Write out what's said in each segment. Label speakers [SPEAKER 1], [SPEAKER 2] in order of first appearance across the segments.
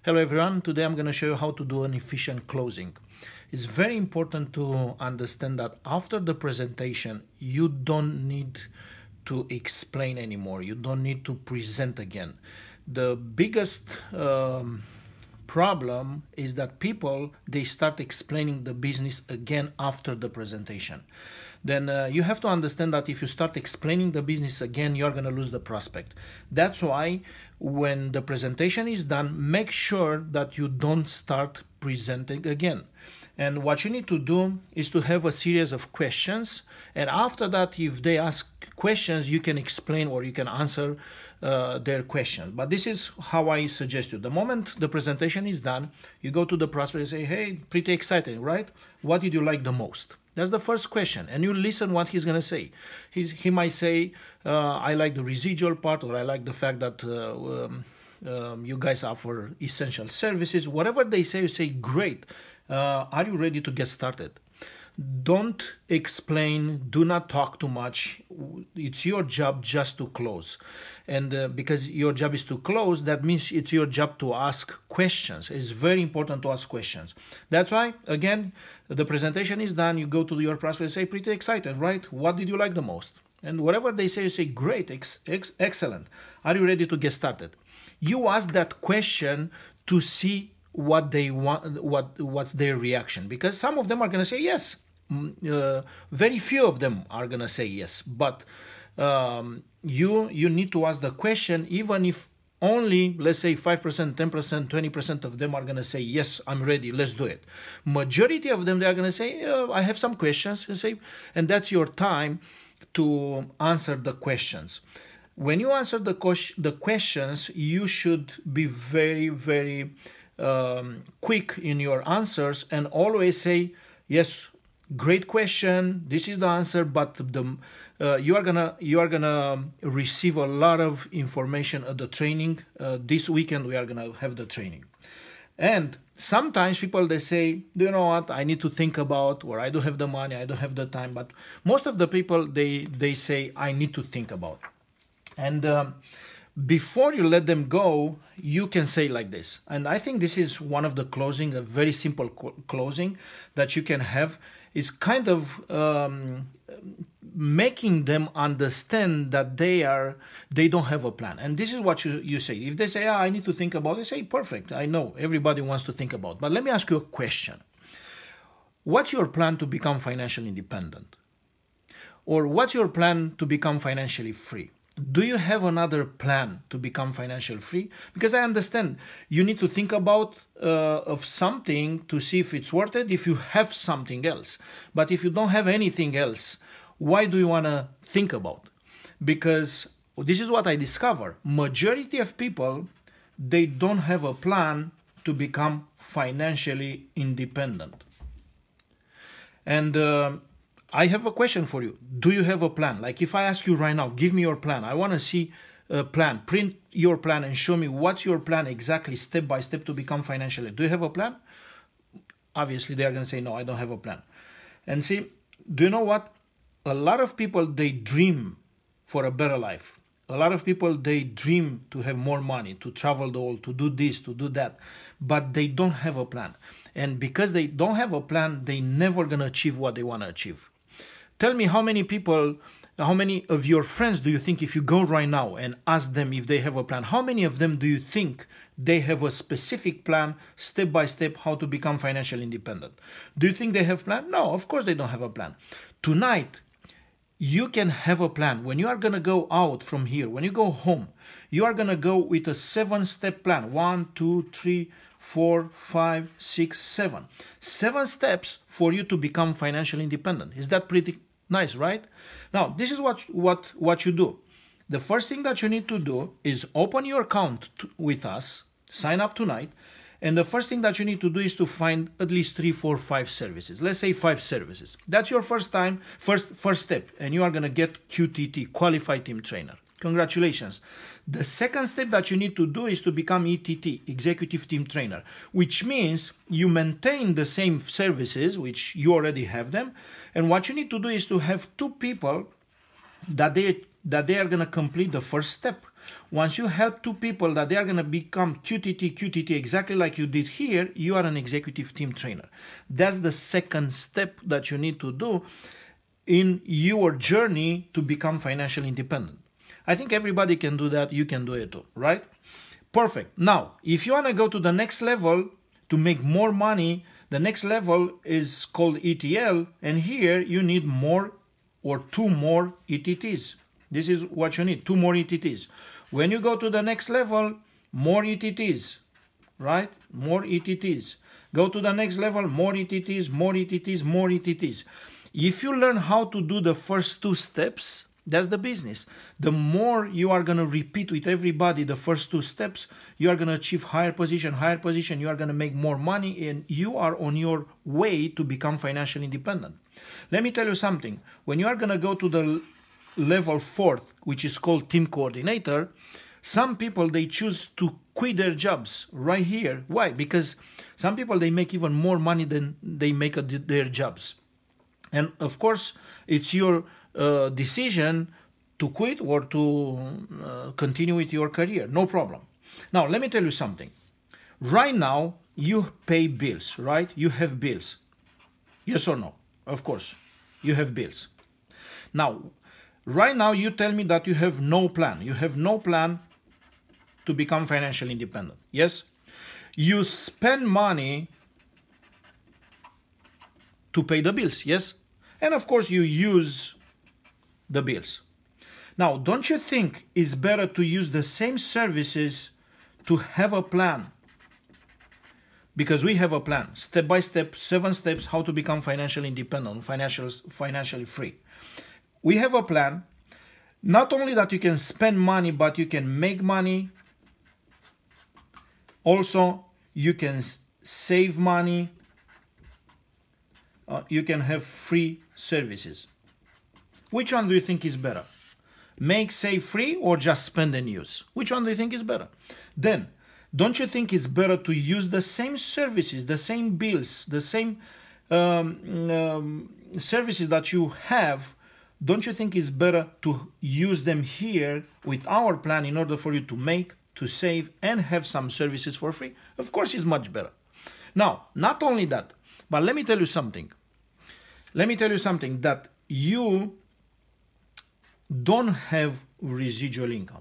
[SPEAKER 1] Hello everyone, today I'm going to show you how to do an efficient closing. It's very important to understand that after the presentation, you don't need to explain anymore. You don't need to present again. The biggest problem is that people, they start explaining the business again after the presentation. Then you have to understand that if you start explaining the business again, you're going to lose the prospect. That's why when the presentation is done, make sure that you don't start presenting again. And what you need to do is to have a series of questions. And after that, if they ask questions, you can explain or you can answer their questions. But this is how I suggest you. The moment the presentation is done, you go to the prospect and say, hey, pretty exciting, right? What did you like the most? That's the first question. And you listen what he's going to say. He might say, I like the residual part, or I like the fact that you guys offer essential services. Whatever they say, you say, great. Are you ready to get started? Don't explain, do not talk too much. It's your job just to close. And because your job is to close, that means it's your job to ask questions. It's very important to ask questions. That's why, again, the presentation is done. You go to your prospect and say, pretty excited, right? What did you like the most? And whatever they say, you say, great, excellent. Are you ready to get started? You ask that question to see what they want, what's their reaction, because some of them are going to say yes. Very few of them are going to say yes, but you need to ask the question, even if only, let's say, 5%, 10%, 20% of them are going to say, yes, I'm ready, let's do it. Majority of them, they are going to say, I have some questions, and that's your time to answer the questions. When you answer the questions, you should be very, very quick in your answers and always say, yes, great question, this is the answer, but you are gonna receive a lot of information at the training. This weekend we are gonna have the training. And sometimes people, they say, do you know what, I need to think about, or I don't have the money, I don't have the time. But most of the people, they say, I need to think about. And before you let them go, you can say like this. And I think this is one of the closing, a very simple closing that you can have. Is kind of making them understand that they don't have a plan. And this is what you say. If they say, I need to think about it, say, perfect, I know everybody wants to think about. But let me ask you a question. What's your plan to become financially independent? Or what's your plan to become financially free? Do you have another plan to become financially free? Because I understand you need to think about of something to see if it's worth it, if you have something else. But if you don't have anything else, why do you want to think about? Because this is what I discover. Majority of people, they don't have a plan to become financially independent. And I have a question for you. Do you have a plan? Like if I ask you right now, give me your plan. I want to see a plan. Print your plan and show me what's your plan exactly, step by step, to become financially. Do you have a plan? Obviously, they are going to say, no, I don't have a plan. And see, do you know what? A lot of people, they dream for a better life. A lot of people, they dream to have more money, to travel the world, to do this, to do that. But they don't have a plan. And because they don't have a plan, they never going to achieve what they want to achieve. Tell me how many people, how many of your friends do you think, if you go right now and ask them if they have a plan, how many of them do you think they have a specific plan, step by step, how to become financially independent? Do you think they have a plan? No, of course they don't have a plan. Tonight, you can have a plan. When you are going to go out from here, when you go home, you are going to go with a 7-step plan. 1, 2, 3, 4, 5, 6, 7. 7 steps for you to become financially independent. Is that pretty nice, right? Now, this is what you do. The first thing that you need to do is open your account with us, sign up tonight, and the first thing that you need to do is to find at least 3, 4, 5 services. Let's say 5 services. That's your first step, and you are going to get QTT, Qualified Team Trainer. Congratulations. The second step that you need to do is to become ETT, Executive Team Trainer, which means you maintain the same services, which you already have them. And what you need to do is to have 2 people that they are going to complete the first step. Once you help two people that they are going to become QTT exactly like you did here, you are an executive team trainer. That's the second step that you need to do in your journey to become financially independent. I think everybody can do that. You can do it too, right? Perfect. Now, if you want to go to the next level to make more money, the next level is called ETL, and here you need more or two more ETTs. This is what you need, two more ETTs. When you go to the next level, more ETTs, right? More ETTs. Go to the next level, more ETTs, more ETTs, more ETTs. If you learn how to do the first two steps, that's the business. The more you are going to repeat with everybody the first two steps, you are going to achieve higher position, you are going to make more money, and you are on your way to become financially independent. Let me tell you something. When you are going to go to the level 4, which is called team coordinator, some people, they choose to quit their jobs right here. Why? Because some people, they make even more money than they make at their jobs. And of course, it's your decision to quit or to continue with your career. No problem. Now, let me tell you something. Right now, you pay bills, right? You have bills. Yes or no? Of course, you have bills. Now, right now, you tell me that you have no plan. You have no plan to become financially independent. Yes? You spend money to pay the bills. Yes? And of course, you use the bills. Now, don't you think it's better to use the same services to have a plan? Because we have a plan, step by step, 7 steps, how to become financially independent, financially free. We have a plan, not only that you can spend money, but you can make money. Also, you can save money. You can have free services. Which one do you think is better? Make, save, free, or just spend and use? Which one do you think is better? Then, don't you think it's better to use the same services, the same bills, the same services that you have? Don't you think it's better to use them here with our plan in order for you to make, to save, and have some services for free? Of course, it's much better. Now, not only that, but let me tell you something. Let me tell you something, that you don't have residual income.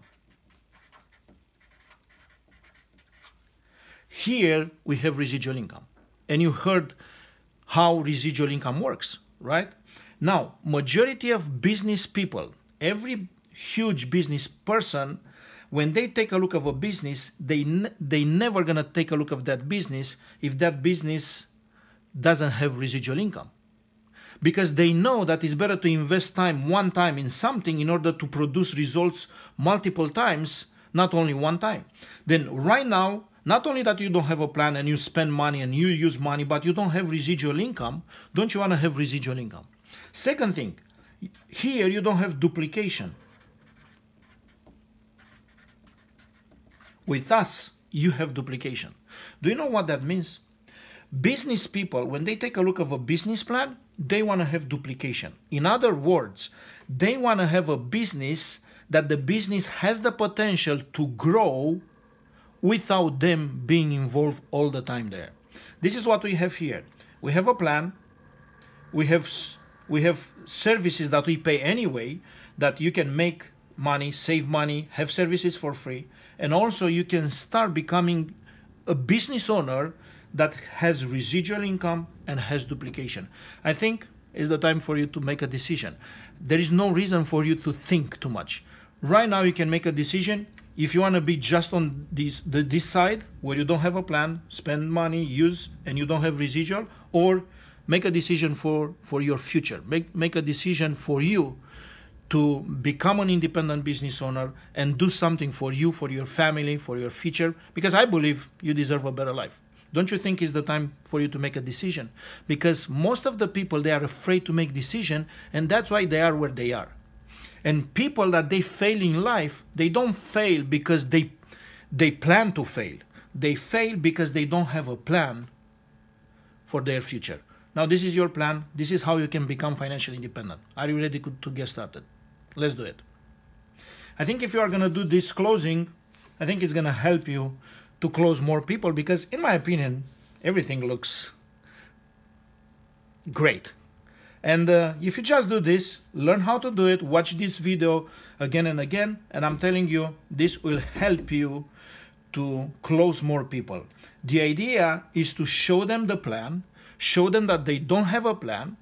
[SPEAKER 1] Here we have residual income. And you heard how residual income works, right? Now, majority of business people, every huge business person, when they take a look of a business, they never gonna take a look of that business if that business doesn't have residual income. Because they know that it's better to invest one time in something in order to produce results multiple times, not only one time. Then right now, not only that you don't have a plan and you spend money and you use money, but you don't have residual income. Don't you want to have residual income? Second thing, here you don't have duplication. With us, you have duplication. Do you know what that means? Business people, when they take a look of a business plan, they want to have duplication. In other words, they want to have a business that the business has the potential to grow without them being involved all the time there. This is what we have here. We have a plan. We have services that we pay anyway, that you can make money, save money, have services for free, and also you can start becoming a business owner that has residual income and has duplication. I think it's the time for you to make a decision. There is no reason for you to think too much. Right now you can make a decision. If you want to be just on this side, where you don't have a plan, spend money, use, and you don't have residual, or make a decision for your future. Make a decision for you to become an independent business owner and do something for you, for your family, for your future, because I believe you deserve a better life. Don't you think it's the time for you to make a decision? Because most of the people, they are afraid to make decision, and that's why they are where they are. And people that they fail in life, they don't fail because they plan to fail. They fail because they don't have a plan for their future. Now, this is your plan. This is how you can become financially independent. Are you ready to get started? Let's do it. I think if you are going to do this closing, I think it's going to help you to close more people, because in my opinion, everything looks great. And if you just do this, learn how to do it, watch this video again and again, and I'm telling you, this will help you to close more people. The idea is to show them the plan, show them that they don't have a plan,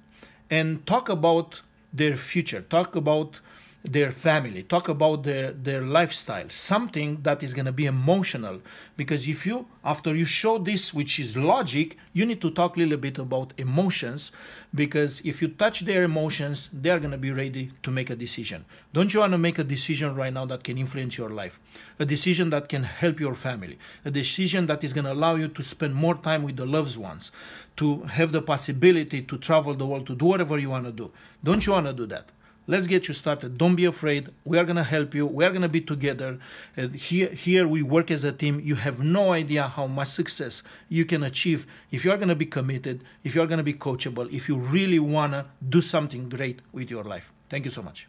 [SPEAKER 1] and talk about their future, talk about their family, talk about their lifestyle, something that is going to be emotional. Because if you, after you show this, which is logic, you need to talk a little bit about emotions, because if you touch their emotions, they are going to be ready to make a decision. Don't you want to make a decision right now that can influence your life? A decision that can help your family, a decision that is going to allow you to spend more time with the loved ones, to have the possibility to travel the world, to do whatever you want to do. Don't you want to do that? Let's get you started. Don't be afraid. We are going to help you. We are going to be together. Here we work as a team. You have no idea how much success you can achieve if you are going to be committed, if you are going to be coachable, if you really want to do something great with your life. Thank you so much.